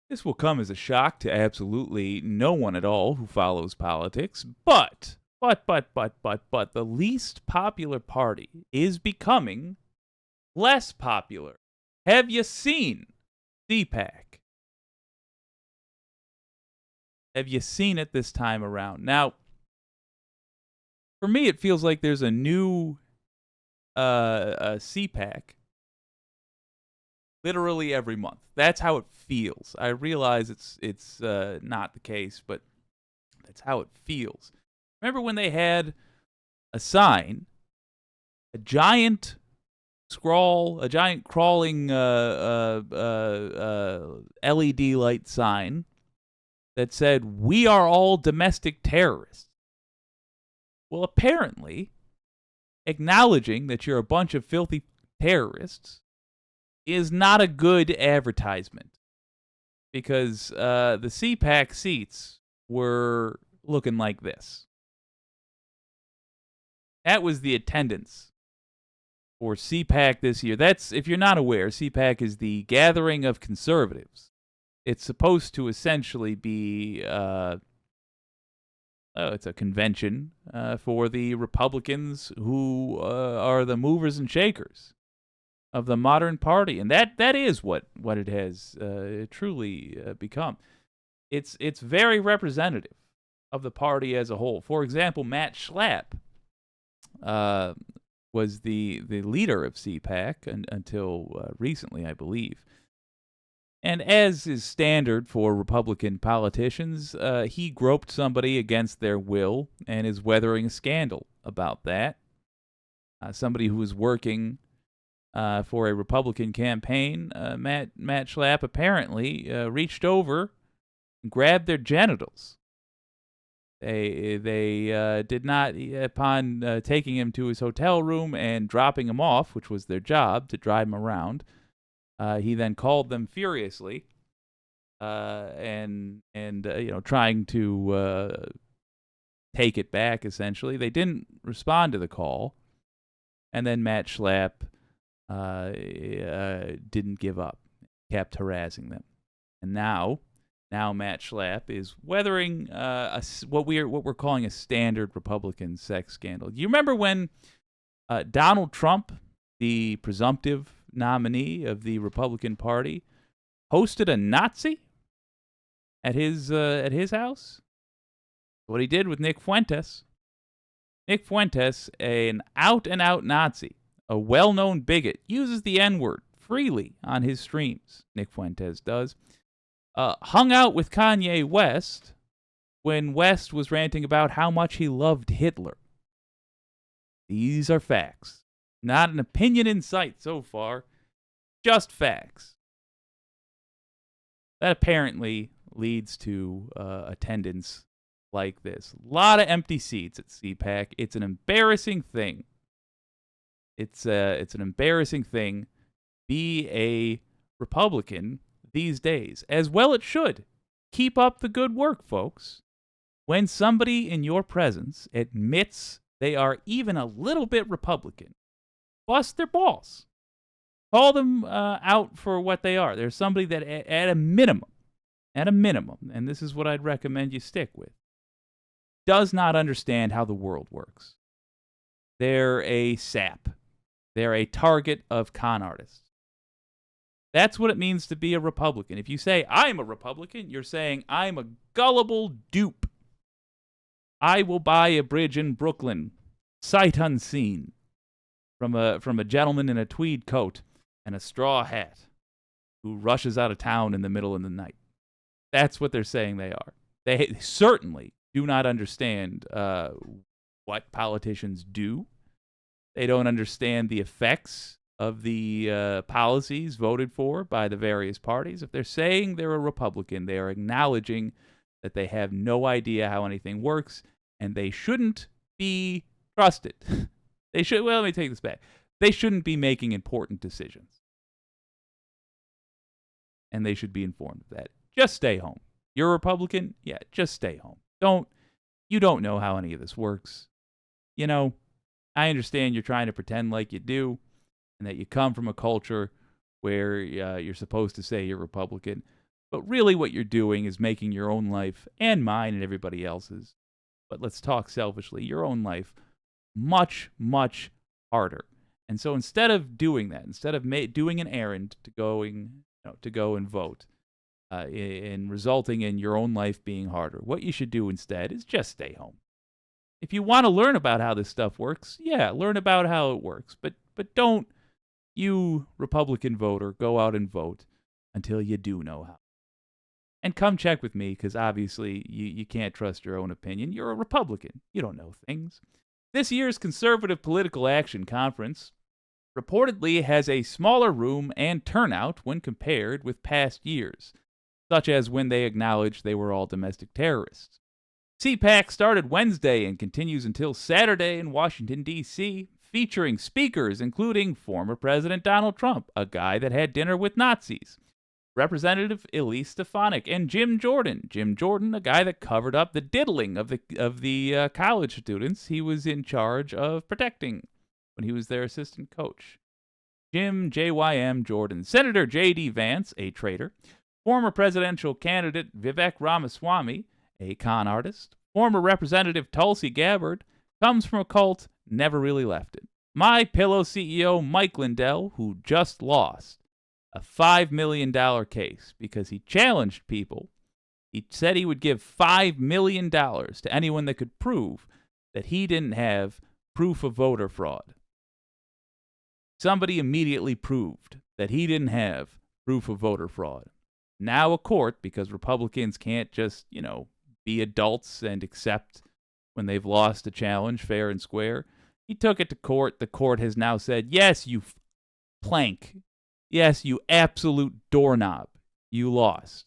This will come as a shock to absolutely no one at all who follows politics, but the least popular party is becoming less popular. Have you seen CPAC? Have you seen it this time around? Now, for me, it feels like there's a new CPAC literally every month. That's how it feels. I realize it's not the case, but that's how it feels. Remember when they had a sign, a giant scrawl, a giant crawling LED light sign that said, "We are all domestic terrorists." Well, apparently, acknowledging that you're a bunch of filthy terrorists is not a good advertisement, because the CPAC seats were looking like this. That was the attendance for CPAC this year. That's, if you're not aware, CPAC is the gathering of conservatives. It's supposed to essentially be it's a convention for the Republicans who are the movers and shakers of the modern party, and that is what it has truly become. It's very representative of the party as a whole. For example, Matt Schlapp was the leader of CPAC until recently, I believe. And as is standard for Republican politicians, he groped somebody against their will and is weathering a scandal about that. Somebody who was working for a Republican campaign, Matt Schlapp apparently reached over and grabbed their genitals. They did not, upon taking him to his hotel room and dropping him off, which was their job to drive him around. He then called them furiously, and trying to take it back. Essentially, they didn't respond to the call, and then Matt Schlapp didn't give up, kept harassing them, and now Matt Schlapp is weathering what we're calling a standard Republican sex scandal. Do you remember when Donald Trump, the presumptive nominee of the Republican Party, hosted a Nazi at his house? What he did with Nick Fuentes. Nick Fuentes, an out-and-out Nazi, a well-known bigot, uses the N-word freely on his streams. Nick Fuentes does. Hung out with Kanye West when West was ranting about how much he loved Hitler. These are facts. Not an opinion in sight so far, just facts. That apparently leads to attendance like this. A lot of empty seats at CPAC. It's an embarrassing thing. It's an embarrassing thing. Be a Republican these days. As well it should. Keep up the good work, folks. When somebody in your presence admits they are even a little bit Republican, bust their balls. Call them out for what they are. There's somebody that at a minimum, and this is what I'd recommend you stick with, does not understand how the world works. They're a sap. They're a target of con artists. That's what it means to be a Republican. If you say, I'm a Republican, you're saying, I'm a gullible dupe. I will buy a bridge in Brooklyn, sight unseen, from a gentleman in a tweed coat and a straw hat who rushes out of town in the middle of the night. That's what they're saying they are. They certainly do not understand what politicians do. They don't understand the effects of the policies voted for by the various parties. If they're saying they're a Republican, they are acknowledging that they have no idea how anything works, and they shouldn't be trusted. They should. Well, let me take this back. They shouldn't be making important decisions, and they should be informed of that. Just stay home. You're a Republican? Yeah, just stay home. You don't know how any of this works. You know, I understand you're trying to pretend like you do, and that you come from a culture where you're supposed to say you're Republican. But really what you're doing is making your own life and mine and everybody else's, but let's talk selfishly, your own life much, much harder. And so instead of doing that, instead of doing an errand to to go and vote, and resulting in your own life being harder, what you should do instead is just stay home. If you want to learn about how this stuff works, yeah, learn about how it works. But don't, you Republican voter, go out and vote until you do know how. And come check with me, because obviously you can't trust your own opinion. You're a Republican. You don't know things. This year's Conservative Political Action Conference reportedly has a smaller room and turnout when compared with past years, such as when they acknowledged they were all domestic terrorists. CPAC started Wednesday and continues until Saturday in Washington, D.C., featuring speakers including former President Donald Trump, a guy that had dinner with Nazis, Representative Elise Stefanik, and Jim Jordan. Jim Jordan, a guy that covered up the diddling of the college students he was in charge of protecting when he was their assistant coach. Jim JYM Jordan. Senator J.D. Vance, a traitor. Former presidential candidate Vivek Ramaswamy, a con artist. Former Representative Tulsi Gabbard, comes from a cult, never really left it. My Pillow CEO Mike Lindell, who just lost a $5 million case because he challenged people. He said he would give $5 million to anyone that could prove that he didn't have proof of voter fraud. Somebody immediately proved that he didn't have proof of voter fraud. Now a court, because Republicans can't just, be adults and accept when they've lost a challenge fair and square, he took it to court. The court has now said, yes, you plank. Yes, you absolute doorknob. You lost.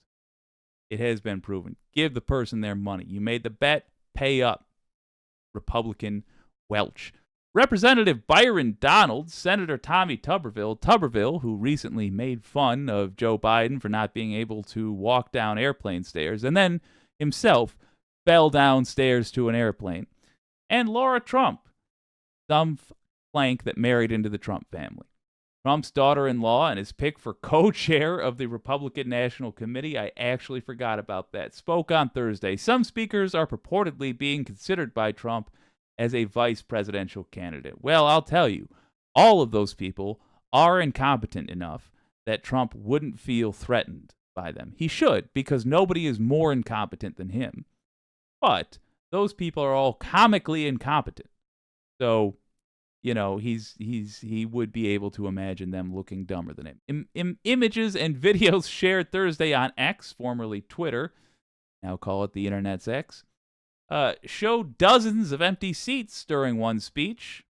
It has been proven. Give the person their money. You made the bet. Pay up. Republican Welch. Representative Byron Donalds, Senator Tommy Tuberville, who recently made fun of Joe Biden for not being able to walk down airplane stairs, and then himself fell downstairs to an airplane, and Laura Trump, some flank that married into the Trump family. Trump's daughter-in-law and his pick for co-chair of the Republican National Committee, I actually forgot about that, spoke on Thursday. Some speakers are purportedly being considered by Trump as a vice presidential candidate. Well, I'll tell you, all of those people are incompetent enough that Trump wouldn't feel threatened by them. He should, because nobody is more incompetent than him. But those people are all comically incompetent. So, he would be able to imagine them looking dumber than him. Images and videos shared Thursday on X, formerly Twitter, now call it the Internet's X, showed dozens of empty seats during one speech.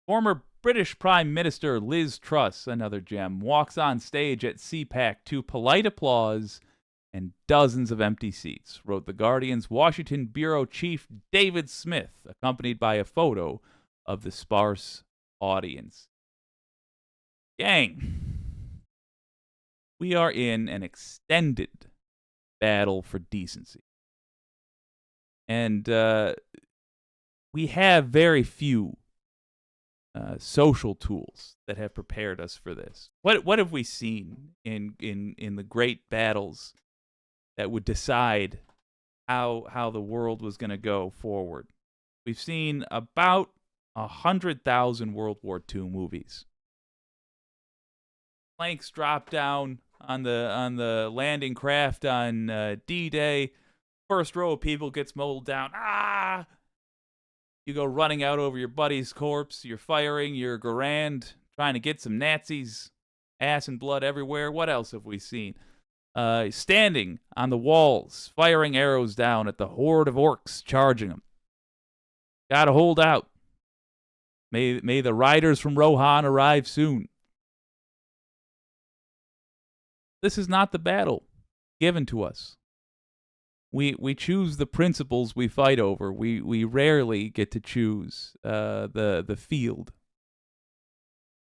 Former British Prime Minister Liz Truss, another gem, walks on stage at CPAC to polite applause and dozens of empty seats, wrote The Guardian's Washington bureau chief David Smith, accompanied by a photo of the sparse audience. Gang, we are in an extended battle for decency. And we have very few social tools that have prepared us for this. What have we seen in the great battles that would decide how the world was going to go forward? We've seen about 100,000 World War II movies. Planks drop down on the landing craft on D-Day. First row of people gets mowed down. Ah! You go running out over your buddy's corpse. You're firing your Garand, trying to get some Nazis. Ass and blood everywhere. What else have we seen? Standing on the walls, firing arrows down at the horde of orcs charging them. Gotta hold out. May the riders from Rohan arrive soon. This is not the battle given to us. We choose the principles we fight over. We rarely get to choose the field.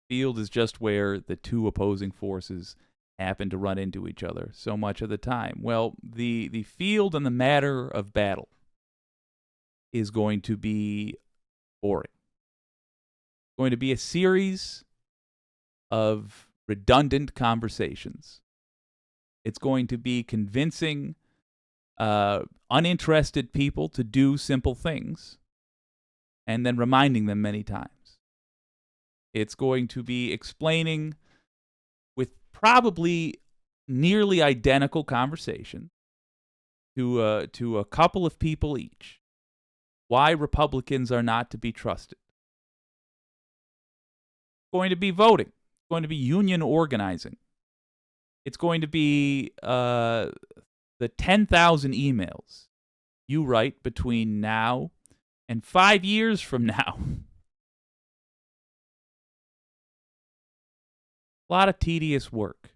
Field is just where the two opposing forces happen to run into each other so much of the time. Well, the field and the matter of battle is going to be boring. Going to be a series of redundant conversations It's going to be convincing uninterested people to do simple things and then reminding them many times. It's going to be explaining with probably nearly identical conversation to a couple of people each why Republicans are not to be trusted. It's going to be voting. It's going to be union organizing. It's going to be the 10,000 emails you write between now and 5 years from now. A lot of tedious work,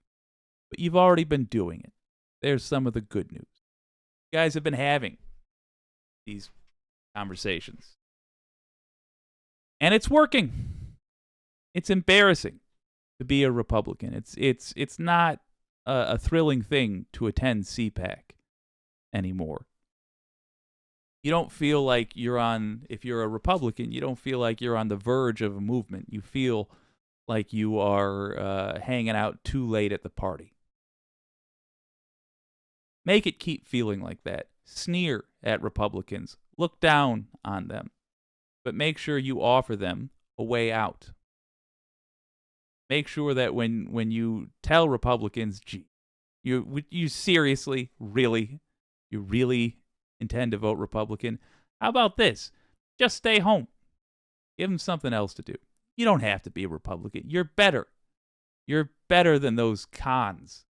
but you've already been doing it. There's some of the good news. You guys have been having these conversations. And it's working. It's embarrassing to be a Republican. It's not a thrilling thing to attend CPAC anymore. You don't feel like if you're a Republican, you don't feel like you're on the verge of a movement. You feel like you are hanging out too late at the party. Make it keep feeling like that. Sneer at Republicans. Look down on them. But make sure you offer them a way out. Make sure that when you tell Republicans, gee, you seriously, really, you really intend to vote Republican, how about this? Just stay home. Give them something else to do. You don't have to be a Republican. You're better. You're better than those cons.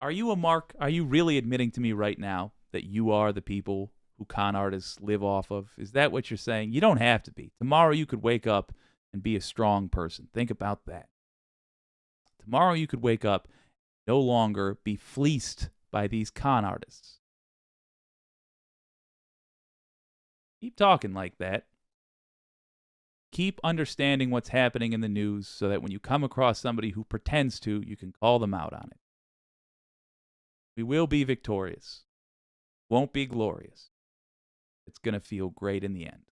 Are you a mark? Are you really admitting to me right now that you are the people who con artists live off of? Is that what you're saying? You don't have to be. Tomorrow you could wake up and be a strong person. Think about that. Tomorrow you could wake up, no longer be fleeced by these con artists. Keep talking like that. Keep understanding what's happening in the news so that when you come across somebody who pretends to, you can call them out on it. We will be victorious. Won't be glorious. It's going to feel great in the end.